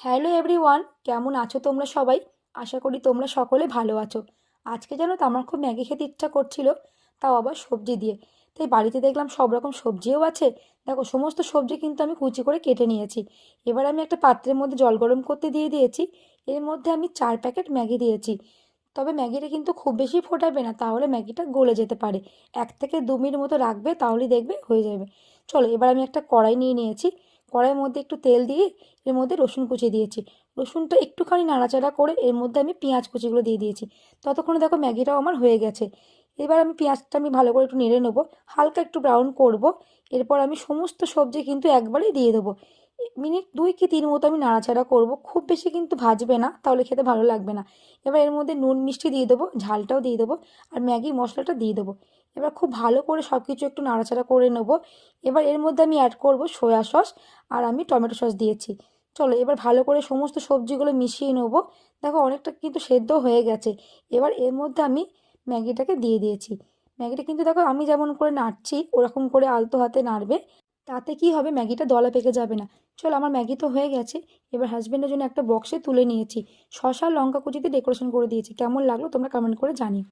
Hello everyone, কেমন আছো তোমরা সবাই? আশা করি তোমরা সকলে ভালো আছো। আজকে জানো তো আমার খুব ম্যাগি খেতে ইচ্ছা করছিল, তাও আবার সবজি দিয়ে। তাই বাড়িতে দেখলাম সব রকম সবজিও আছে। দেখো, সমস্ত সবজি কিন্তু আমি কুচি করে কেটে নিয়েছি। এবার আমি একটা পাত্রের মধ্যে জল গরম করতে দিয়ে দিয়েছি। এর মধ্যে আমি 4 প্যাকেট ম্যাগি দিয়েছি। তবে ম্যাগিটা কিন্তু খুব বেশি ফোটাবে না, তাহলে ম্যাগিটা গলে যেতে পারে। 1 থেকে 2 মিনিট মতো রাখবে, তাহলেই দেখবে হয়ে যাবে। চলো, এবার আমি একটা কড়াই নিয়ে নিয়েছি। কড়াইয়ের মধ্যে একটু তেল দিয়ে এর মধ্যে রসুন কুচি দিয়েছি। রসুনটা একটুখানি নাড়াচাড়া করে এর মধ্যে আমি পেঁয়াজ কুচিগুলো দিয়ে দিয়েছি। ততক্ষণে দেখো ম্যাগিটাও আমার হয়ে গেছে। এবার পেঁয়াজটা আমি ভালো করে একটু নেড়ে নেবো, হালকা একটু ব্রাউন করব। এরপর আমি সমস্ত সবজি কিন্তু একবারেই দিয়ে দেবো। মিনিট 2 কি 3 মতো আমি নাড়াচাড়া করব, খুব বেশি কিন্তু ভাজবে না, তাহলে খেতে ভালো লাগবে না। এবার এর মধ্যে নুন মিষ্টি দিয়ে দেবো, ঝালটাও দিয়ে দেবো, আর ম্যাগি মশলাটা দিয়ে দেবো। এবার খুব ভালো করে সব কিছু একটু নাড়াচাড়া করে নেবো। এবার এর মধ্যে আমি অ্যাড করব সয়া সস, আর আমি টমেটো সস দিয়েছি। চলো, এবার ভালো করে সমস্ত সবজিগুলো মিশিয়ে নেবো। দেখো, অনেকটা কিন্তু সেদ্ধ হয়ে গেছে। এবার এর মধ্যে আমি ম্যাগিটাকে দিয়ে দিয়েছি। ম্যাগিটা কিন্তু দেখো আমি যেমন করে নাড়ছি ওরকম করে আলতো হাতে নাড়বে। তাতে কি হবে, ম্যাগিটা দলা পেকে যাবে না। চলো, আমার ম্যাগি তো হয়ে গেছে। এবার হাজবেন্ডের জন্য একটা বক্সে তুলে নিয়েছি। শসা লঙ্কা কুচিতে ডেকোরেশন করে দিয়েছি। কেমন লাগলো তোমরা কমেন্ট করে জানিও।